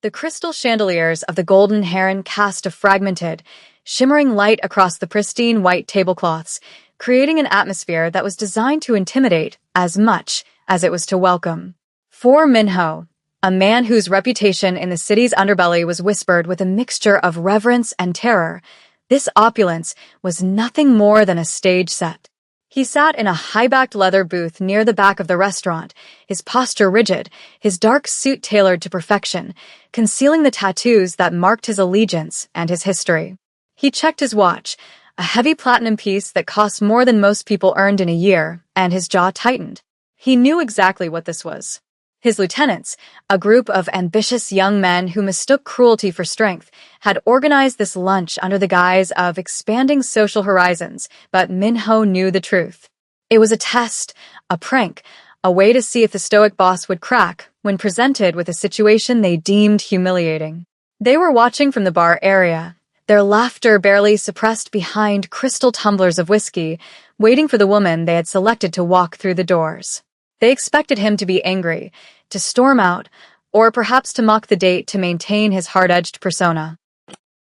The crystal chandeliers of the Golden Heron cast a fragmented, shimmering light across the pristine white tablecloths, creating an atmosphere that was designed to intimidate as much as it was to welcome. For Minho, a man whose reputation in the city's underbelly was whispered with a mixture of reverence and terror, this opulence was nothing more than a stage set. He sat in a high-backed leather booth near the back of the restaurant, his posture rigid, his dark suit tailored to perfection, concealing the tattoos that marked his allegiance and his history. He checked his watch, a heavy platinum piece that cost more than most people earned in a year, and his jaw tightened. He knew exactly what this was. His lieutenants, a group of ambitious young men who mistook cruelty for strength, had organized this lunch under the guise of expanding social horizons, but Minho knew the truth. It was a test, a prank, a way to see if the stoic boss would crack when presented with a situation they deemed humiliating. They were watching from the bar area, their laughter barely suppressed behind crystal tumblers of whiskey, waiting for the woman they had selected to walk through the doors. They expected him to be angry, to storm out, or perhaps to mock the date to maintain his hard-edged persona.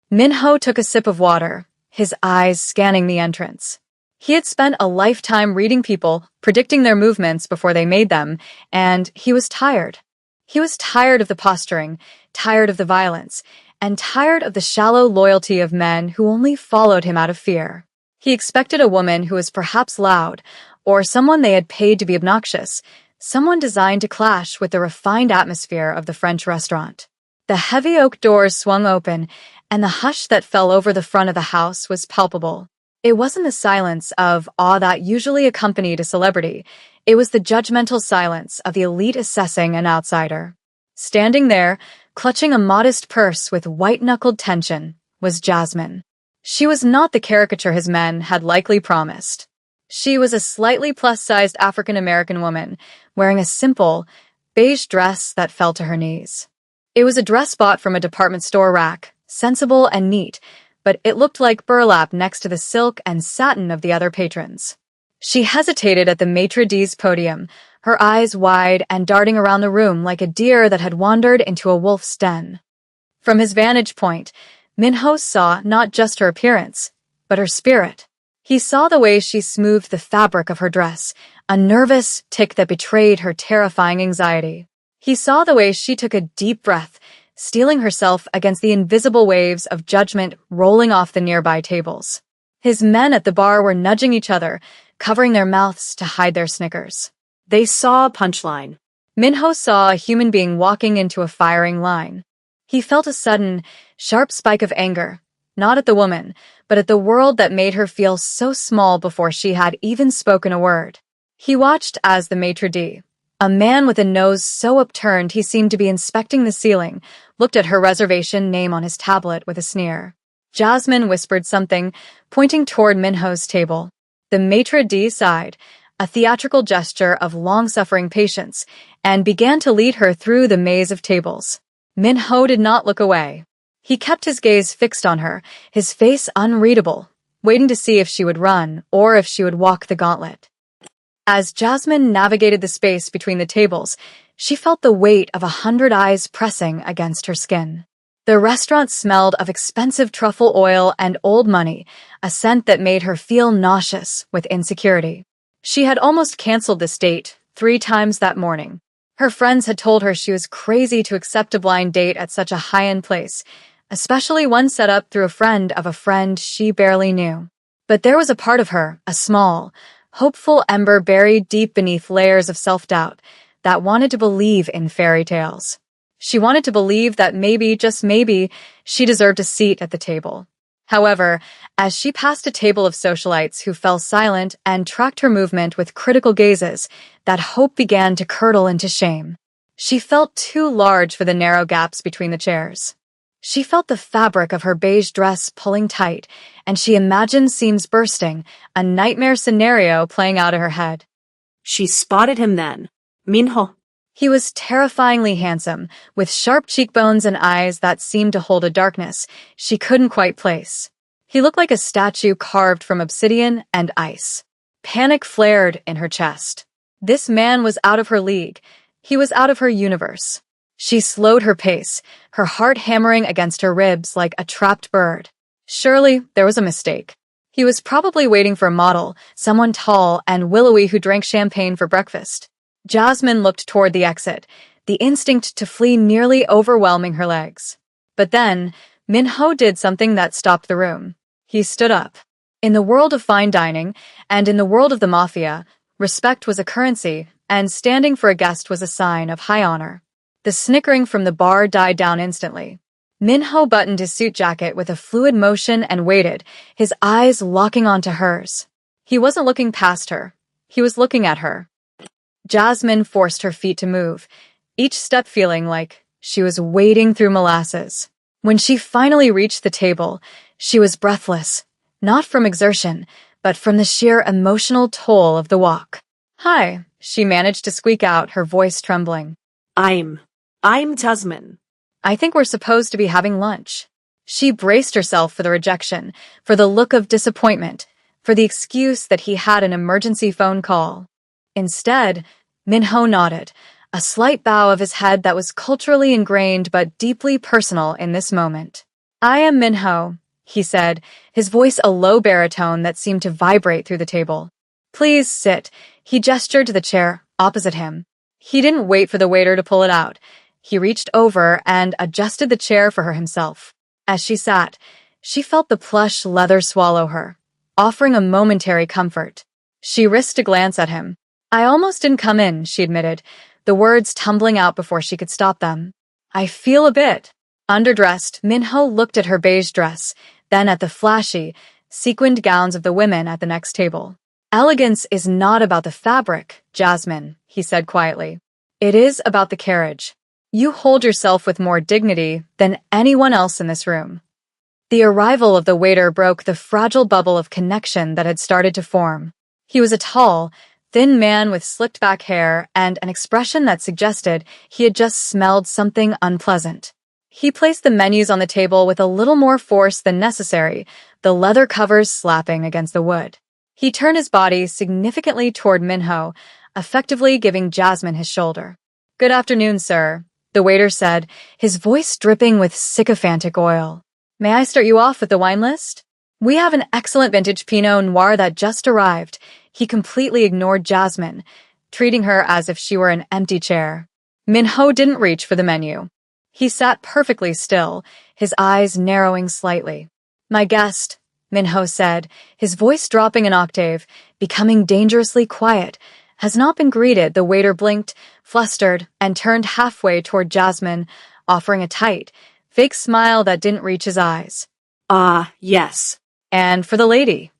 Minho took a sip of water, his eyes scanning the entrance. He had spent a lifetime reading people, predicting their movements before they made them, and he was tired. He was tired of the posturing, tired of the violence, and tired of the shallow loyalty of men who only followed him out of fear. He expected a woman who was perhaps loud, or someone they had paid to be obnoxious, someone designed to clash with the refined atmosphere of the French restaurant. The heavy oak doors swung open, and the hush that fell over the front of the house was palpable. It wasn't the silence of awe that usually accompanied a celebrity. It was the judgmental silence of the elite assessing an outsider. Standing there, clutching a modest purse with white-knuckled tension, was Jasmine. She was not the caricature his men had likely promised. She was a slightly plus-sized African-American woman, wearing a simple, beige dress that fell to her knees. It was a dress bought from a department store rack, sensible and neat, but it looked like burlap next to the silk and satin of the other patrons. She hesitated at the maitre d's podium, her eyes wide and darting around the room like a deer that had wandered into a wolf's den. From his vantage point, Minho saw not just her appearance, but her spirit. He saw the way she smoothed the fabric of her dress, a nervous tic that betrayed her terrifying anxiety. He saw the way she took a deep breath, steeling herself against the invisible waves of judgment rolling off the nearby tables. His men at the bar were nudging each other, covering their mouths to hide their snickers. They saw a punchline. Minho saw a human being walking into a firing line. He felt a sudden, sharp spike of anger, not at the woman, but at the world that made her feel so small before she had even spoken a word. He watched as the maitre d', a man with a nose so upturned he seemed to be inspecting the ceiling, looked at her reservation name on his tablet with a sneer. Jasmine whispered something, pointing toward Minho's table. The maitre d' sighed, a theatrical gesture of long-suffering patience, and began to lead her through the maze of tables. Minho did not look away. He kept his gaze fixed on her, his face unreadable, waiting to see if she would run or if she would walk the gauntlet. As Jasmine navigated the space between the tables, she felt the weight of 100 eyes pressing against her skin. The restaurant smelled of expensive truffle oil and old money, a scent that made her feel nauseous with insecurity. She had almost canceled this date 3 times that morning. Her friends had told her she was crazy to accept a blind date at such a high-end place, especially one set up through a friend of a friend she barely knew. But there was a part of her, a small, hopeful ember buried deep beneath layers of self-doubt, that wanted to believe in fairy tales. She wanted to believe that maybe, just maybe, she deserved a seat at the table. However, as she passed a table of socialites who fell silent and tracked her movement with critical gazes, that hope began to curdle into shame. She felt too large for the narrow gaps between the chairs. She felt the fabric of her beige dress pulling tight, and she imagined seams bursting, a nightmare scenario playing out in her head. She spotted him then. Minho. He was terrifyingly handsome, with sharp cheekbones and eyes that seemed to hold a darkness she couldn't quite place. He looked like a statue carved from obsidian and ice. Panic flared in her chest. This man was out of her league. He was out of her universe. She slowed her pace, her heart hammering against her ribs like a trapped bird. Surely there was a mistake. He was probably waiting for a model, someone tall and willowy who drank champagne for breakfast. Jasmine looked toward the exit, the instinct to flee nearly overwhelming her legs. But then, Minho did something that stopped the room. He stood up. In the world of fine dining, and in the world of the Mafia, respect was a currency, and standing for a guest was a sign of high honor. The snickering from the bar died down instantly. Minho buttoned his suit jacket with a fluid motion and waited, his eyes locking onto hers. He wasn't looking past her. He was looking at her. Jasmine forced her feet to move, each step feeling like she was wading through molasses. When she finally reached the table, she was breathless, not from exertion, but from the sheer emotional toll of the walk. "Hi," she managed to squeak out, her voice trembling. I'm Jasmine. "I think we're supposed to be having lunch." She braced herself for the rejection, for the look of disappointment, for the excuse that he had an emergency phone call. Instead, Minho nodded, a slight bow of his head that was culturally ingrained but deeply personal in this moment. "I am Minho," he said, his voice a low baritone that seemed to vibrate through the table. "Please sit." He gestured to the chair opposite him. He didn't wait for the waiter to pull it out. He reached over and adjusted the chair for her himself. As she sat, she felt the plush leather swallow her, offering a momentary comfort. She risked a glance at him. "I almost didn't come in," she admitted, the words tumbling out before she could stop them. "I feel a bit." Underdressed, Minho looked at her beige dress, then at the flashy, sequined gowns of the women at the next table. "Elegance is not about the fabric, Jasmine," he said quietly. "It is about the carriage. You hold yourself with more dignity than anyone else in this room." The arrival of the waiter broke the fragile bubble of connection that had started to form. He was a tall, thin man with slicked-back hair and an expression that suggested he had just smelled something unpleasant. He placed the menus on the table with a little more force than necessary, the leather covers slapping against the wood. He turned his body significantly toward Minho, effectively giving Jasmine his shoulder. "Good afternoon, sir," the waiter said, his voice dripping with sycophantic oil. "May I start you off with the wine list? We have an excellent vintage Pinot Noir that just arrived." He completely ignored Jasmine, treating her as if she were an empty chair. Minho didn't reach for the menu. He sat perfectly still, his eyes narrowing slightly. "My guest," Minho said, his voice dropping an octave, becoming dangerously quiet, "has not been greeted." The waiter blinked, flustered, and turned halfway toward Jasmine, offering a tight, fake smile that didn't reach his eyes. Yes. "And for the lady."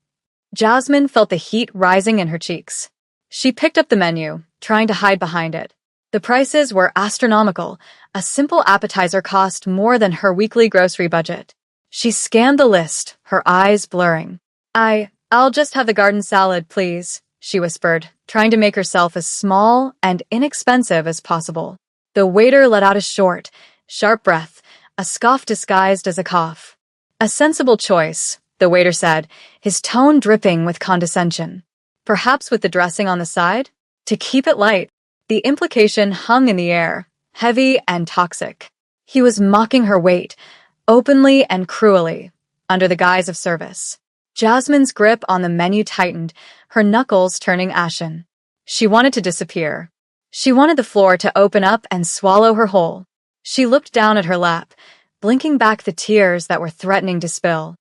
Jasmine felt the heat rising in her cheeks. She picked up the menu, trying to hide behind it. The prices were astronomical. A simple appetizer cost more than her weekly grocery budget. She scanned the list, her eyes blurring. I'll just have the garden salad, please," she whispered, trying to make herself as small and inexpensive as possible. The waiter let out a short, sharp breath, a scoff disguised as a cough. "A sensible choice," the waiter said, his tone dripping with condescension. "Perhaps with the dressing on the side? To keep it light." The implication hung in the air, heavy and toxic. He was mocking her weight, openly and cruelly, under the guise of service. Jasmine's grip on the menu tightened, her knuckles turning ashen. She wanted to disappear. She wanted the floor to open up and swallow her whole. She looked down at her lap, blinking back the tears that were threatening to spill.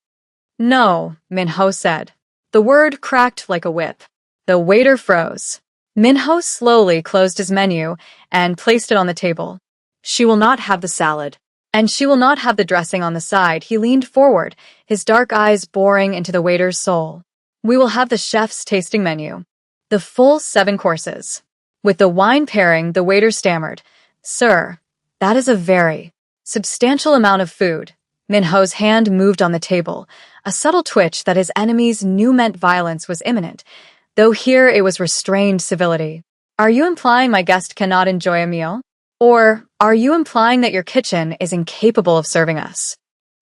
"No," Minho said. The word cracked like a whip. The waiter froze. Minho slowly closed his menu and placed it on the table. "She will not have the salad. And she will not have the dressing on the side." He leaned forward, his dark eyes boring into the waiter's soul. "We will have the chef's tasting menu. The full 7 courses. With the wine pairing," the waiter stammered. "Sir, that is a very substantial amount of food." Minho's hand moved on the table, a subtle twitch that his enemies knew meant violence was imminent, though here it was restrained civility. "Are you implying my guest cannot enjoy a meal? Or are you implying that your kitchen is incapable of serving us?"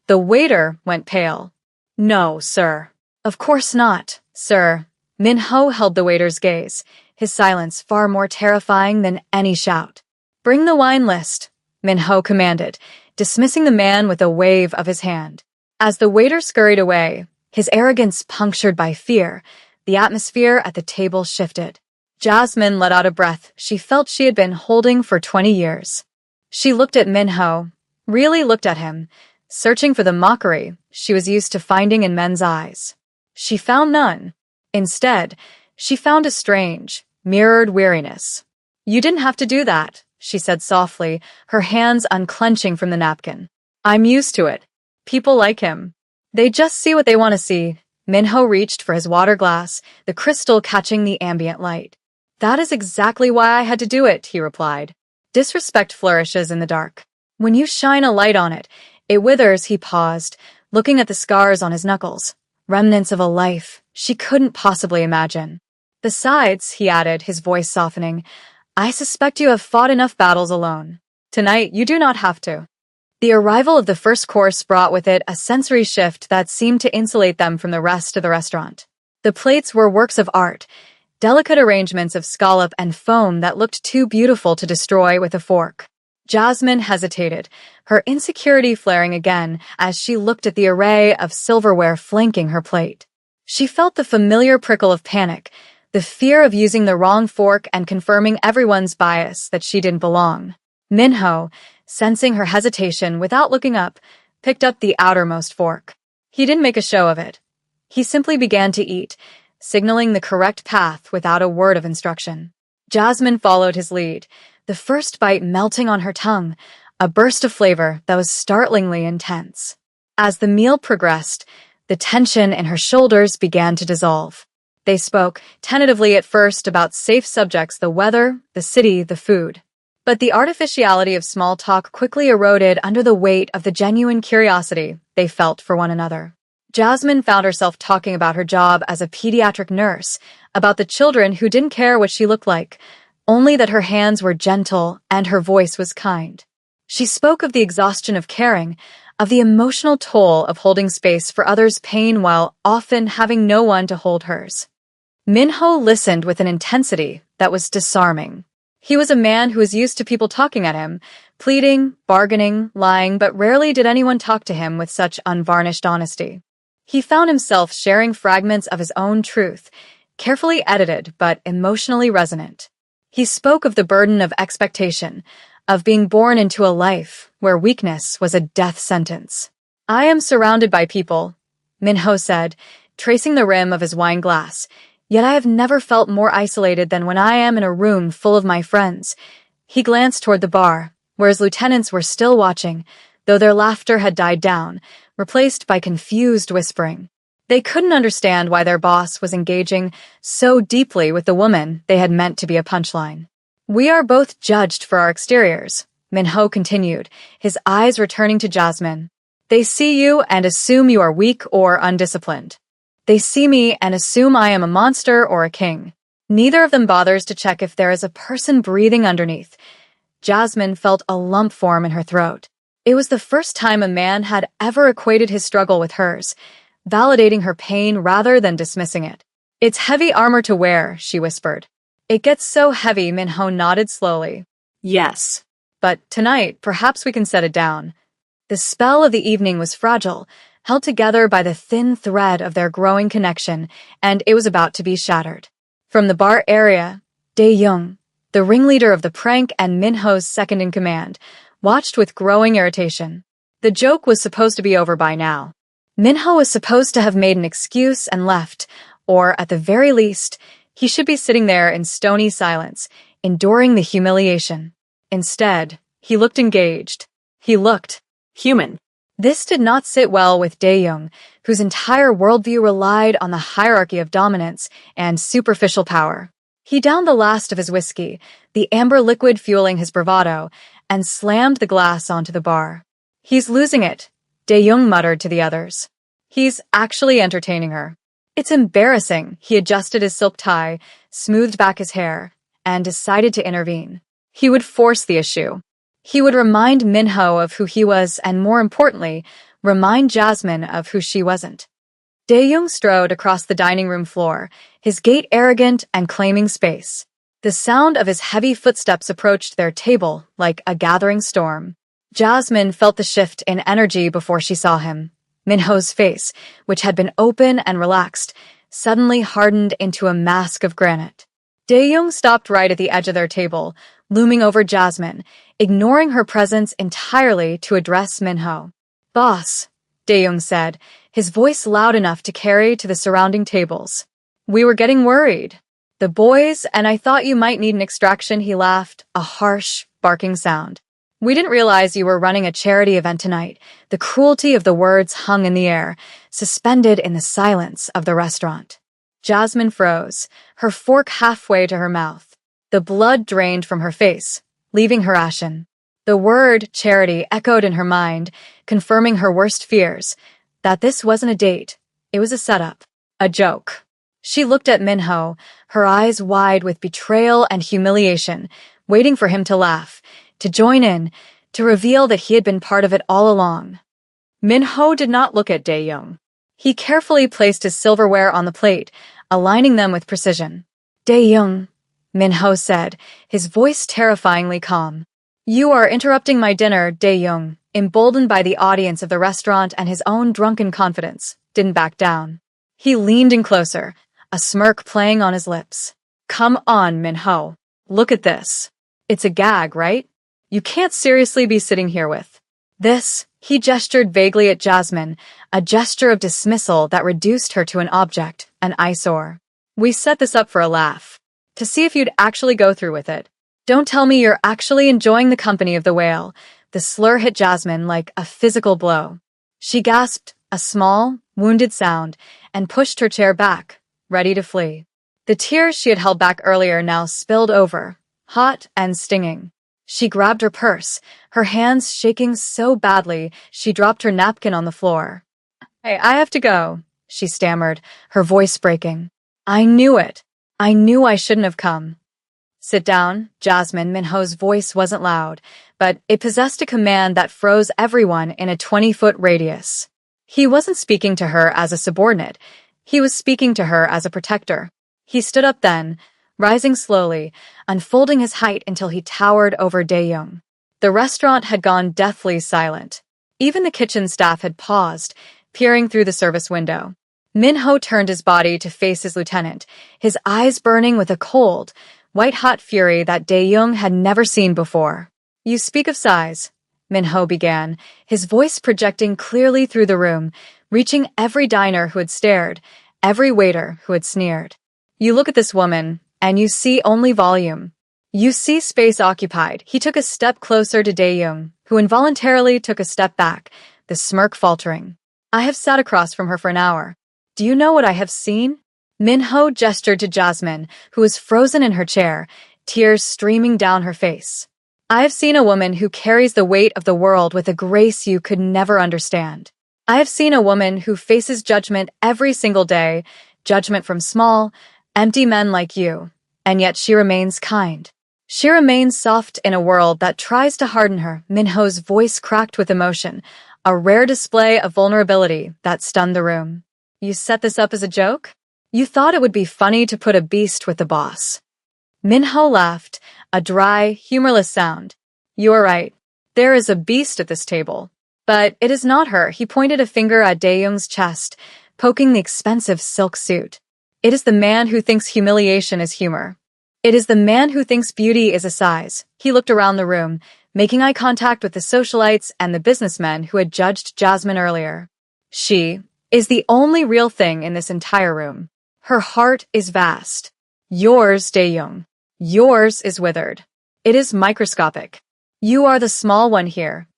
The waiter went pale. "No, sir. Of course not, sir." Minho held the waiter's gaze, his silence far more terrifying than any shout. "Bring the wine list," Minho commanded, dismissing the man with a wave of his hand. As the waiter scurried away, his arrogance punctured by fear, the atmosphere at the table shifted. Jasmine let out a breath she felt she had been holding for 20 years. She looked at Minho, really looked at him, searching for the mockery she was used to finding in men's eyes. She found none. Instead, she found a strange, mirrored weariness. "You didn't have to do that," she said softly, her hands unclenching from the napkin. "I'm used to it. People like him. They just see what they want to see." Minho reached for his water glass, the crystal catching the ambient light. "That is exactly why I had to do it," he replied. "Disrespect flourishes in the dark. When you shine a light on it, it withers." He paused, looking at the scars on his knuckles, remnants of a life she couldn't possibly imagine. "Besides," he added, his voice softening, "I suspect you have fought enough battles alone. Tonight, you do not have to." The arrival of the first course brought with it a sensory shift that seemed to insulate them from the rest of the restaurant. The plates were works of art, delicate arrangements of scallop and foam that looked too beautiful to destroy with a fork. Jasmine hesitated, her insecurity flaring again as she looked at the array of silverware flanking her plate. She felt the familiar prickle of panic, the fear of using the wrong fork and confirming everyone's bias that she didn't belong. Minho, sensing her hesitation without looking up, picked up the outermost fork. He didn't make a show of it. He simply began to eat, signaling the correct path without a word of instruction. Jasmine followed his lead, the first bite melting on her tongue, a burst of flavor that was startlingly intense. As the meal progressed, the tension in her shoulders began to dissolve. They spoke, tentatively at first, about safe subjects: the weather, the city, the food. But the artificiality of small talk quickly eroded under the weight of the genuine curiosity they felt for one another. Jasmine found herself talking about her job as a pediatric nurse, about the children who didn't care what she looked like, only that her hands were gentle and her voice was kind. She spoke of the exhaustion of caring, of the emotional toll of holding space for others' pain while often having no one to hold hers. Minho listened with an intensity that was disarming. He was a man who was used to people talking at him, pleading, bargaining, lying, but rarely did anyone talk to him with such unvarnished honesty. He found himself sharing fragments of his own truth, carefully edited but emotionally resonant. He spoke of the burden of expectation, of being born into a life where weakness was a death sentence. "I am surrounded by people," Minho said, tracing the rim of his wine glass, "yet I have never felt more isolated than when I am in a room full of my friends." He glanced toward the bar, where his lieutenants were still watching, though their laughter had died down, replaced by confused whispering. They couldn't understand why their boss was engaging so deeply with the woman they had meant to be a punchline. "We are both judged for our exteriors," Minho continued, his eyes returning to Jasmine. "They see you and assume you are weak or undisciplined. They see me and assume I am a monster or a king. Neither of them bothers to check if there is a person breathing underneath." Jasmine felt a lump form in her throat. It was the first time a man had ever equated his struggle with hers, validating her pain rather than dismissing it. "It's heavy armor to wear," she whispered. "It gets so heavy," Minho nodded slowly. Yes. "But tonight, perhaps we can set it down." The spell of the evening was fragile, held together by the thin thread of their growing connection, and it was about to be shattered. From the bar area, Dae-young, the ringleader of the prank and Minho's second-in-command, watched with growing irritation. The joke was supposed to be over by now. Minho was supposed to have made an excuse and left, or, at the very least, he should be sitting there in stony silence, enduring the humiliation. Instead, he looked engaged. He looked Human. This did not sit well with Dae-young, whose entire worldview relied on the hierarchy of dominance and superficial power. He downed the last of his whiskey, the amber liquid fueling his bravado, and slammed the glass onto the bar. "He's losing it," Dae-young muttered to the others. "He's actually entertaining her. It's embarrassing." He adjusted his silk tie, smoothed back his hair, and decided to intervene. He would force the issue. He would remind Minho of who he was and, more importantly, remind Jasmine of who she wasn't. Dae-young strode across the dining room floor, his gait arrogant and claiming space. The sound of his heavy footsteps approached their table like a gathering storm. Jasmine felt the shift in energy before she saw him. Minho's face, which had been open and relaxed, suddenly hardened into a mask of granite. Dae-young stopped right at the edge of their table, looming over Jasmine, ignoring her presence entirely to address Minho. "Boss," Dae-young said, his voice loud enough to carry to the surrounding tables. "We were getting worried. The boys, and I thought you might need an extraction," he laughed, a harsh, barking sound. "We didn't realize you were running a charity event tonight." The cruelty of the words hung in the air, suspended in the silence of the restaurant. Jasmine froze, her fork halfway to her mouth. The blood drained from her face, leaving her ashen. The word charity echoed in her mind, confirming her worst fears, that this wasn't a date, it was a setup, a joke. She looked at Minho, her eyes wide with betrayal and humiliation, waiting for him to laugh, to join in, to reveal that he had been part of it all along. Minho did not look at Dae-young. He carefully placed his silverware on the plate, aligning them with precision. "Dae-young," Minho said, his voice terrifyingly calm. "You are interrupting my dinner." Dae-young, emboldened by the audience of the restaurant and his own drunken confidence, didn't back down. He leaned in closer, a smirk playing on his lips. "Come on, Minho. Look at this. It's a gag, right? You can't seriously be sitting here with this." He gestured vaguely at Jasmine, a gesture of dismissal that reduced her to an object, an eyesore. "We set this up for a laugh, to see if you'd actually go through with it. Don't tell me you're actually enjoying the company of the whale." The slur hit Jasmine like a physical blow. She gasped, a small, wounded sound, and pushed her chair back, ready to flee. The tears she had held back earlier now spilled over, hot and stinging. She grabbed her purse, her hands shaking so badly she dropped her napkin on the floor. "Hey, I have to go," she stammered, her voice breaking. "I knew it. I knew I shouldn't have come." "Sit down, Jasmine." Minho's voice wasn't loud, but it possessed a command that froze everyone in a 20-foot radius. He wasn't speaking to her as a subordinate. He was speaking to her as a protector. He stood up then, rising slowly, unfolding his height until he towered over Dae-young. The restaurant had gone deathly silent. Even the kitchen staff had paused, peering through the service window. Minho turned his body to face his lieutenant, his eyes burning with a cold, white-hot fury that Dae-young had never seen before. "You speak of size," Minho began, his voice projecting clearly through the room, reaching every diner who had stared, every waiter who had sneered. "You look at this woman, and you see only volume. You see space occupied." He took a step closer to Dae-young, who involuntarily took a step back, the smirk faltering. "I have sat across from her for an hour. Do you know what I have seen?" Minho gestured to Jasmine, who was frozen in her chair, tears streaming down her face. "I have seen a woman who carries the weight of the world with a grace you could never understand. I have seen a woman who faces judgment every single day, judgment from small, empty men like you, and yet she remains kind. She remains soft in a world that tries to harden her." Minho's voice cracked with emotion, a rare display of vulnerability that stunned the room. "You set this up as a joke? You thought it would be funny to put a beast with the boss." Minho laughed, a dry, humorless sound. "You are right. There is a beast at this table. But it is not her." He pointed a finger at Dae-young's chest, poking the expensive silk suit. "It is the man who thinks humiliation is humor. It is the man who thinks beauty is a size." He looked around the room, making eye contact with the socialites and the businessmen who had judged Jasmine earlier. "She is the only real thing in this entire room. Her heart is vast. Yours, Dae-young. Yours is withered. It is microscopic. You are the small one here."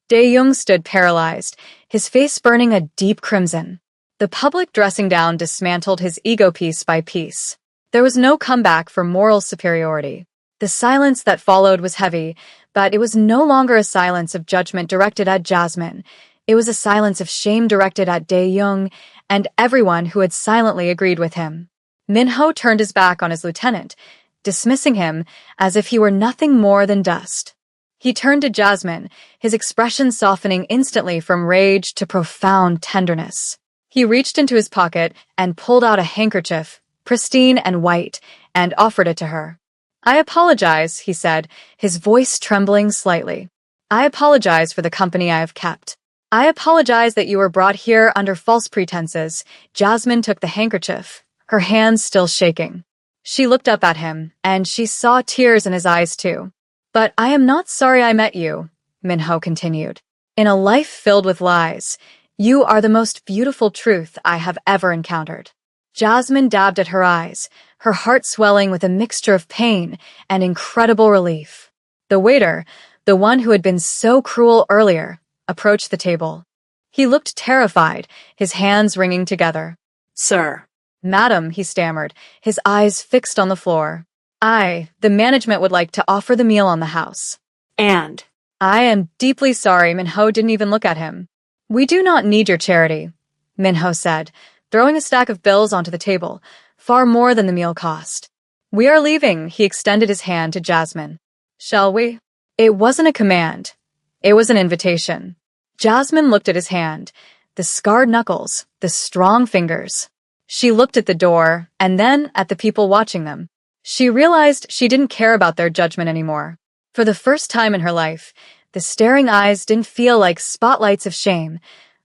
Dae-young stood paralyzed, his face burning a deep crimson. The public dressing down dismantled his ego piece by piece. There was no comeback for moral superiority. The silence that followed was heavy, but it was no longer a silence of judgment directed at Jasmine. It was a silence of shame directed at Dae-young and everyone who had silently agreed with him. Minho turned his back on his lieutenant, dismissing him as if he were nothing more than dust. He turned to Jasmine, his expression softening instantly from rage to profound tenderness. He reached into his pocket and pulled out a handkerchief, pristine and white, and offered it to her. I apologize, he said, his voice trembling slightly. I apologize for the company I have kept. I apologize that you were brought here under false pretenses. Jasmine took the handkerchief, her hands still shaking. She looked up at him, and she saw tears in his eyes too. But I am not sorry I met you, Minho continued. In a life filled with lies, you are the most beautiful truth I have ever encountered. Jasmine dabbed at her eyes, her heart swelling with a mixture of pain and incredible relief. The waiter, the one who had been so cruel earlier, approached the table. He looked terrified, his hands wringing together. Sir. Madam, he stammered, his eyes fixed on the floor. The management would like to offer the meal on the house. And? I am deeply sorry, Minho didn't even look at him. We do not need your charity, Minho said, throwing a stack of bills onto the table, far more than the meal cost. We are leaving, he extended his hand to Jasmine. Shall we? It wasn't a command. It was an invitation. Jasmine looked at his hand, the scarred knuckles, the strong fingers. She looked at the door, and then at the people watching them. She realized she didn't care about their judgment anymore. For the first time in her life, the staring eyes didn't feel like spotlights of shame.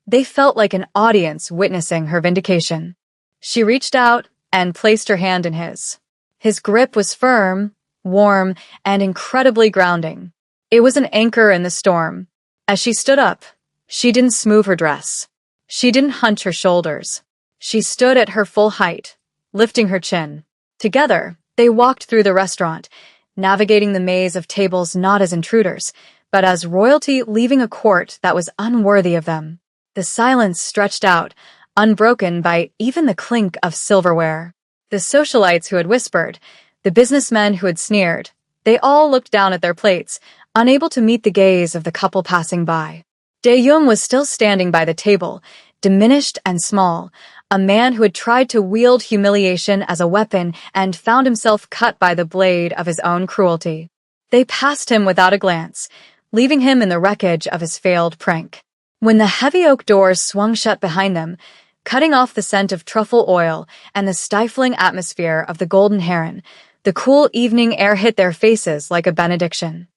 They felt like an audience witnessing her vindication. She reached out and placed her hand in his. His grip was firm, warm, and incredibly grounding. It was an anchor in the storm. As she stood up, she didn't smooth her dress. She didn't hunch her shoulders. She stood at her full height, lifting her chin. Together, they walked through the restaurant, navigating the maze of tables not as intruders, but as royalty leaving a court that was unworthy of them. The silence stretched out, unbroken by even the clink of silverware. The socialites who had whispered, the businessmen who had sneered, they all looked down at their plates, unable to meet the gaze of the couple passing by. Dae-young was still standing by the table, diminished and small, a man who had tried to wield humiliation as a weapon and found himself cut by the blade of his own cruelty. They passed him without a glance, leaving him in the wreckage of his failed prank. When the heavy oak doors swung shut behind them, cutting off the scent of truffle oil and the stifling atmosphere of the Golden Heron, the cool evening air hit their faces like a benediction.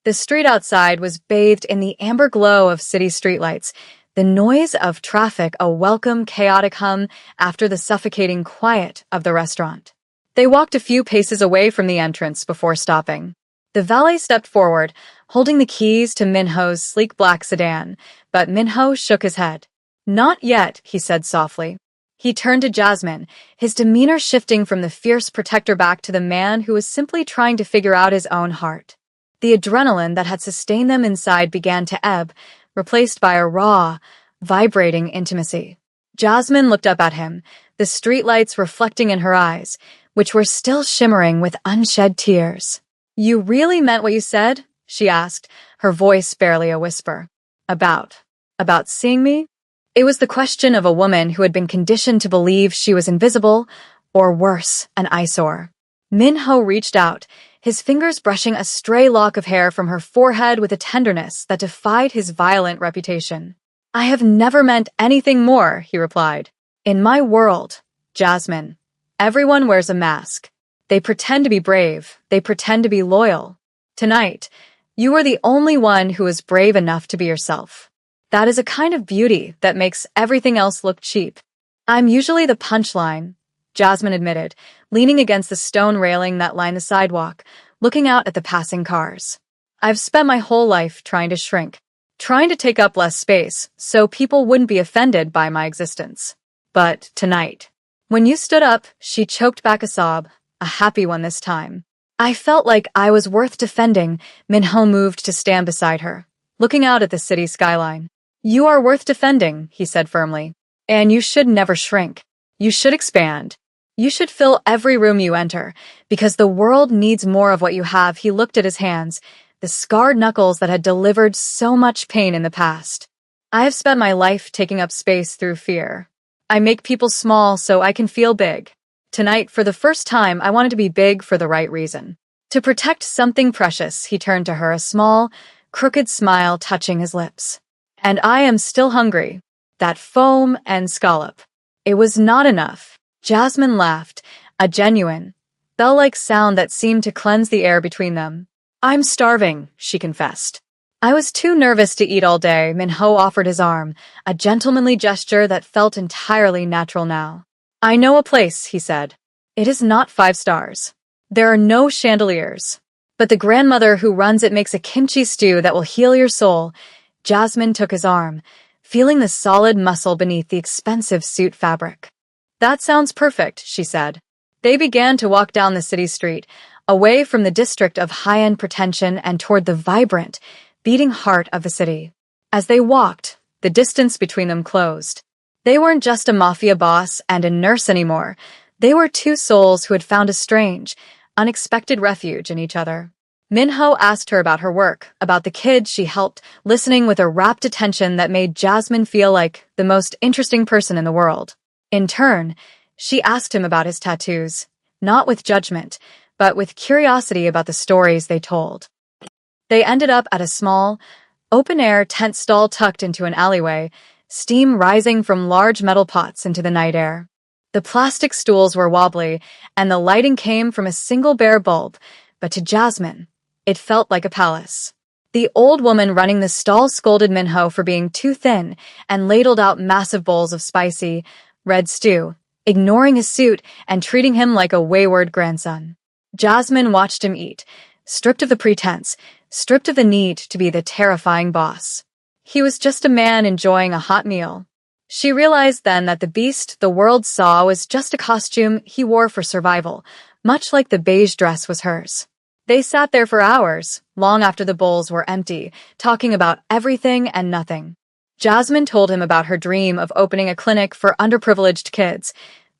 The street outside was bathed in the amber glow of city streetlights, the noise of traffic a welcome, chaotic hum after the suffocating quiet of the restaurant. They walked a few paces away from the entrance before stopping. The valet stepped forward, holding the keys to Minho's sleek black sedan, but Minho shook his head. Not yet, he said softly. He turned to Jasmine, his demeanor shifting from the fierce protector back to the man who was simply trying to figure out his own heart. The adrenaline that had sustained them inside began to ebb, replaced by a raw, vibrating intimacy. Jasmine looked up at him, the streetlights reflecting in her eyes, which were still shimmering with unshed tears. You really meant what you said? She asked, her voice barely a whisper. About seeing me? It was the question of a woman who had been conditioned to believe she was invisible, or worse, an eyesore. Minho reached out, his fingers brushing a stray lock of hair from her forehead with a tenderness that defied his violent reputation. I have never meant anything more, he replied. In my world, Jasmine, everyone wears a mask. They pretend to be brave, they pretend to be loyal. Tonight, you are the only one who is brave enough to be yourself. That is a kind of beauty that makes everything else look cheap. I'm usually the punchline, Jasmine admitted, leaning against the stone railing that lined the sidewalk, looking out at the passing cars. I've spent my whole life trying to shrink, trying to take up less space so people wouldn't be offended by my existence. But tonight, when you stood up, she choked back a sob, a happy one this time. I felt like I was worth defending. Minho moved to stand beside her, looking out at the city skyline. You are worth defending, he said firmly. And you should never shrink. You should expand. You should fill every room you enter, because the world needs more of what you have. He looked at his hands, the scarred knuckles that had delivered so much pain in the past. I have spent my life taking up space through fear. I make people small so I can feel big. Tonight, for the first time, I wanted to be big for the right reason. To protect something precious, he turned to her, a small, crooked smile touching his lips. And I am still hungry. That foam and scallop. It was not enough. Jasmine laughed, a genuine, bell-like sound that seemed to cleanse the air between them. "I'm starving," she confessed. "I was too nervous to eat all day." Minho offered his arm, a gentlemanly gesture that felt entirely natural now. "I know a place," he said. "It is not 5 stars. There are no chandeliers. But the grandmother who runs it makes a kimchi stew that will heal your soul." Jasmine took his arm, feeling the solid muscle beneath the expensive suit fabric. "That sounds perfect," she said. They began to walk down the city street, away from the district of high-end pretension and toward the vibrant, beating heart of the city. As they walked, the distance between them closed. They weren't just a mafia boss and a nurse anymore. They were two souls who had found a strange, unexpected refuge in each other. Minho asked her about her work, about the kids she helped, listening with a rapt attention that made Jasmine feel like the most interesting person in the world. In turn, she asked him about his tattoos, not with judgment, but with curiosity about the stories they told. They ended up at a small, open-air tent stall tucked into an alleyway, steam rising from large metal pots into the night air. The plastic stools were wobbly, and the lighting came from a single bare bulb, but to Jasmine, it felt like a palace. The old woman running the stall scolded Minho for being too thin and ladled out massive bowls of spicy, red stew, ignoring his suit and treating him like a wayward grandson. Jasmine watched him eat, stripped of the pretense, stripped of the need to be the terrifying boss. He was just a man enjoying a hot meal. She realized then that the beast the world saw was just a costume he wore for survival, much like the beige dress was hers. They sat there for hours, long after the bowls were empty, talking about everything and nothing. Jasmine told him about her dream of opening a clinic for underprivileged kids.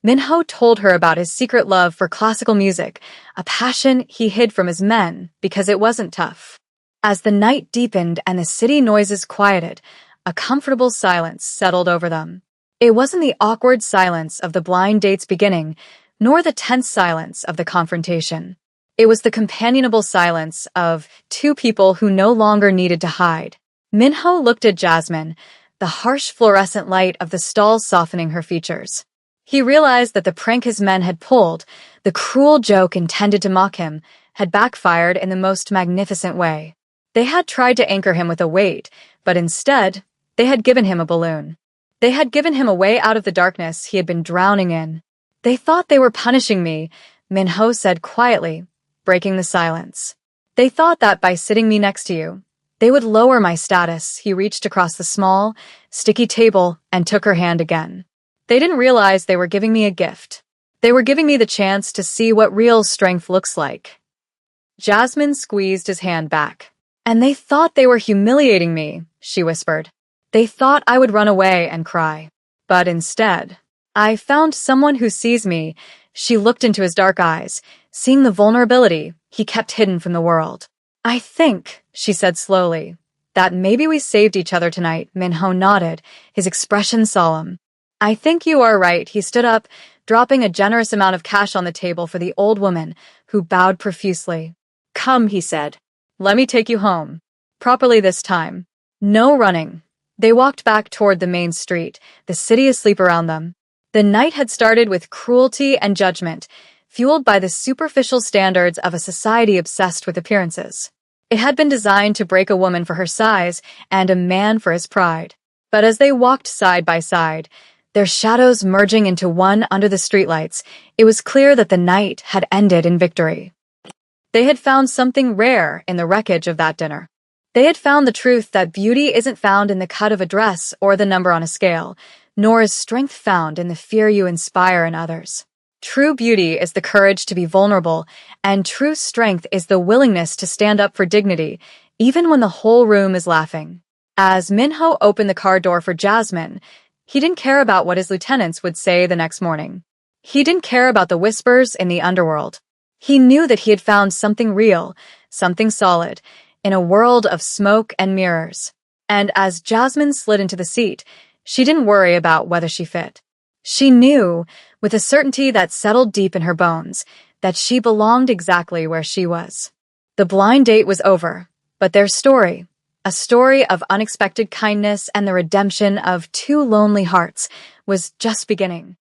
Minho told her about his secret love for classical music, a passion he hid from his men because it wasn't tough. As the night deepened and the city noises quieted, a comfortable silence settled over them. It wasn't the awkward silence of the blind date's beginning, nor the tense silence of the confrontation. It was the companionable silence of two people who no longer needed to hide. Minho looked at Jasmine, the harsh fluorescent light of the stall softening her features. He realized that the prank his men had pulled, the cruel joke intended to mock him, had backfired in the most magnificent way. They had tried to anchor him with a weight, but instead, they had given him a balloon. They had given him a way out of the darkness he had been drowning in. "They thought they were punishing me," Minho said quietly, breaking the silence. "They thought that by sitting me next to you, they would lower my status." He reached across the small, sticky table and took her hand again. "They didn't realize they were giving me a gift. They were giving me the chance to see what real strength looks like." Jasmine squeezed his hand back. "And they thought they were humiliating me," she whispered. "They thought I would run away and cry. But instead, I found someone who sees me." She looked into his dark eyes, seeing the vulnerability he kept hidden from the world. "I think," she said slowly, "that maybe we saved each other tonight." Minho nodded, his expression solemn. "I think you are right." He stood up, dropping a generous amount of cash on the table for the old woman, who bowed profusely. "Come," he said. "Let me take you home. Properly this time. No running." They walked back toward the main street, the city asleep around them. The night had started with cruelty and judgment, fueled by the superficial standards of a society obsessed with appearances. It had been designed to break a woman for her size and a man for his pride. But as they walked side by side, their shadows merging into one under the streetlights, it was clear that the night had ended in victory. They had found something rare in the wreckage of that dinner. They had found the truth that beauty isn't found in the cut of a dress or the number on a scale, nor is strength found in the fear you inspire in others. True beauty is the courage to be vulnerable, and true strength is the willingness to stand up for dignity, even when the whole room is laughing. As Minho opened the car door for Jasmine, he didn't care about what his lieutenants would say the next morning. He didn't care about the whispers in the underworld. He knew that he had found something real, something solid, in a world of smoke and mirrors. And as Jasmine slid into the seat, she didn't worry about whether she fit. She knew, with a certainty that settled deep in her bones, that she belonged exactly where she was. The blind date was over, but their story, a story of unexpected kindness and the redemption of two lonely hearts, was just beginning.